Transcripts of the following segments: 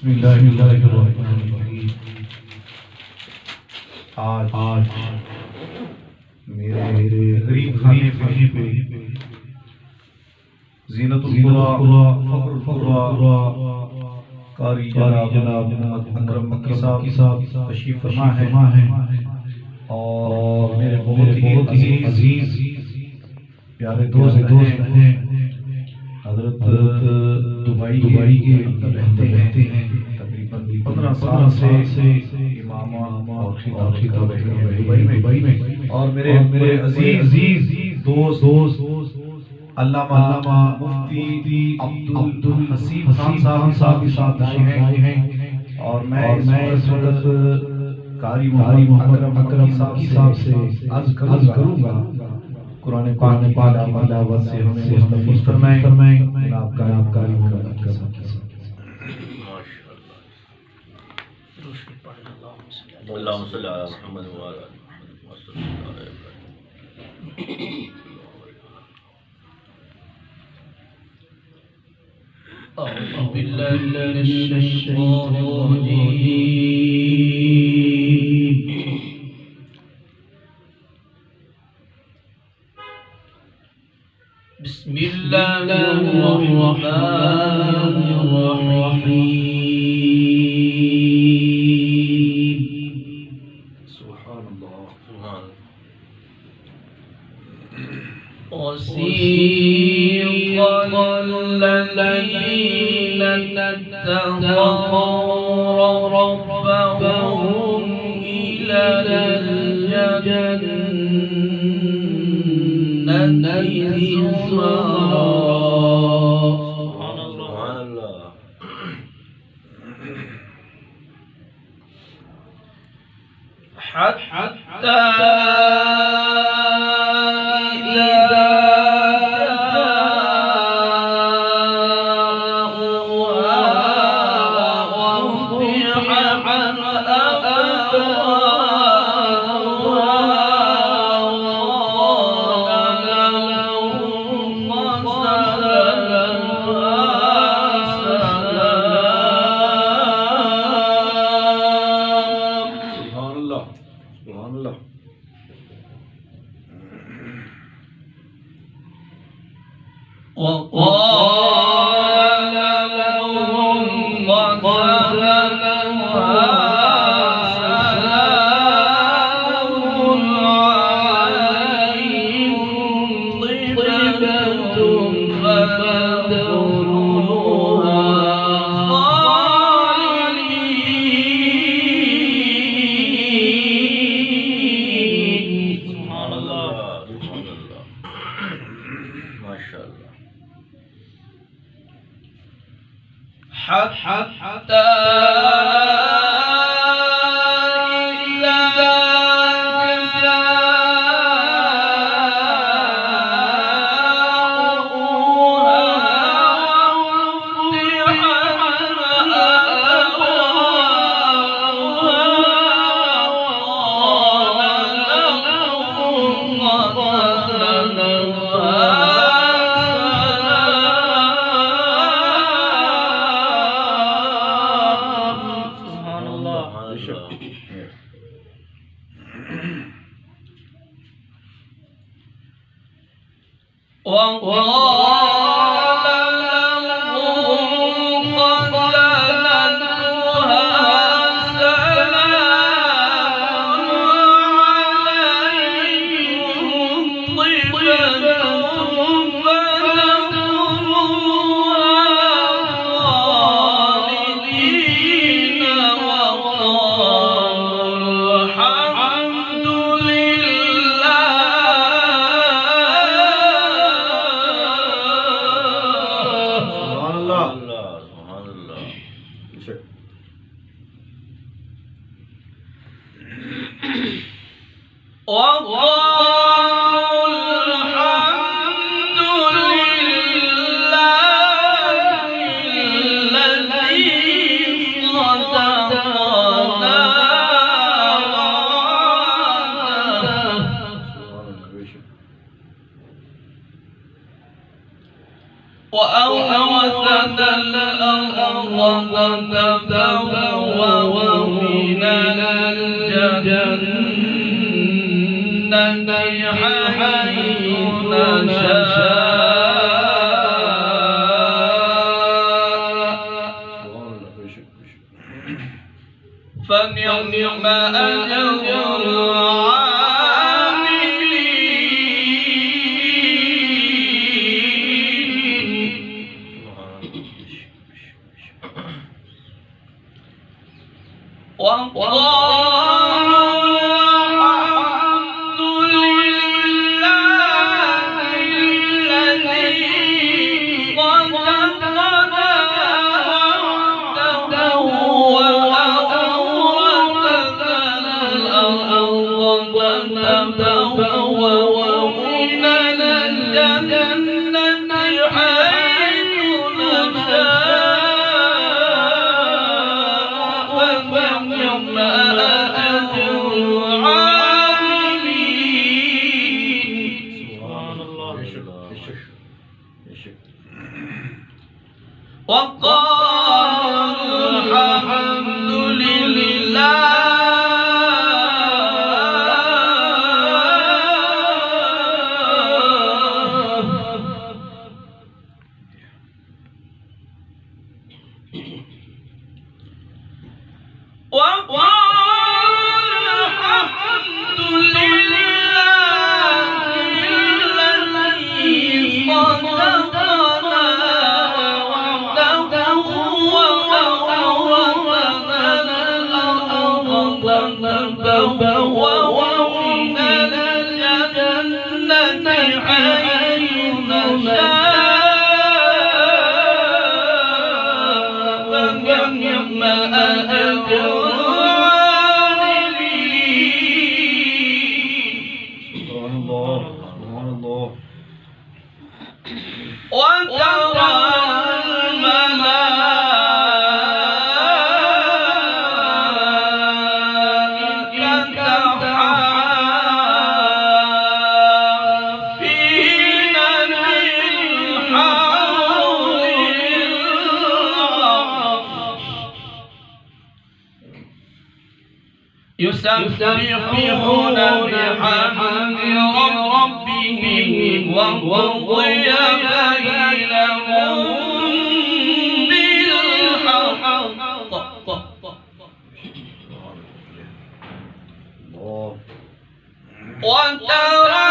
बिस्मिल्लाहिर्रहमानिर्रहीम। आज मेरे गरीब खाने पे ज़ीनतुल क़ुरा फ़ख्रुल क़ुरा कारी जनाब अकरम मक्की साहब तशरीफ़ फरमा है और मेरे बहुत ही अजीज प्यारे दोस्त हैं हज़रत दुबई के अंदर रहते हैं। तकरीबन 15 साल से इमामा और खिताब दुबई में और मेरे अजीज दोस्त अल्लामा मुफ्ती अब्दुल हसीब खान साहब के साथ आए हैं और मैं इस वक्त कारी मोहम्मद अकरम साहब से अर्ज करूंगा कुरान पाक की तिलावत से हमें मुस्तफ़ीज़ फरमाएं। जनाब कारी मोहम्मद अकरम अल्लाहुम्मा सल्ली अला मुहम्मद व अला आलि मुहम्मद। अऊज़ु बिल्लाहि मिनश शैतानिर रजीम। बिस्मिल्लाहिर रहमानिर रहीम। सुभानअल्लाह सुभानअल्लाह। वसीक़ल लज़ीना इत्तक़ौ रब्बहुम इलल जन्नति ज़ुमरा। सुभानअल्लाह। हत्ता وأورثنا الأرض تبوأوا من الجنة حيث نشاء فنعم أجر يسبحون بحمد ربهم وقضي بينهم بالحق وترى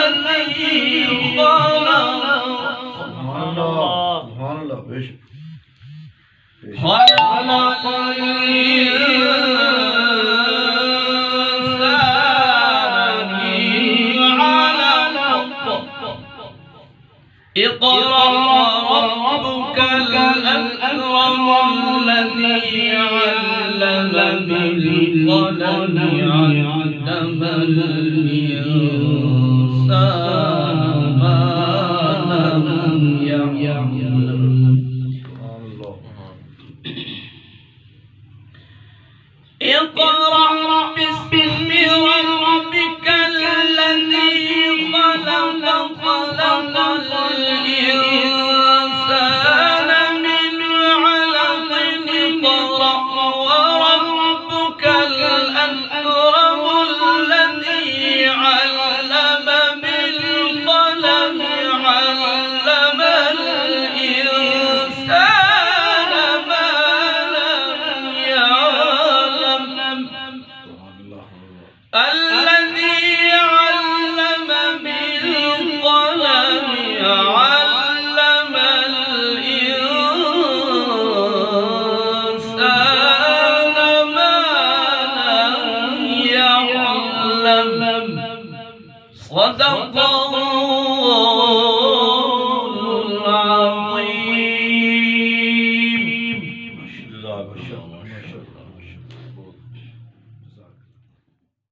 الذي خلق سبحان الله बेशक خلق الإنسان من علق اقرأ ربك الأكرم الذي علم بالقلم علم الإنسان ما لم يعلم اقرأ باسم ربك الذي خلق خلق الإنسان من علق اقرأ وربك الأكرم الذي علم بالقلم علم الإنسان ما لم يعلم الذي علم بالقلم علم الإنسان ما لم يعلم صدق الله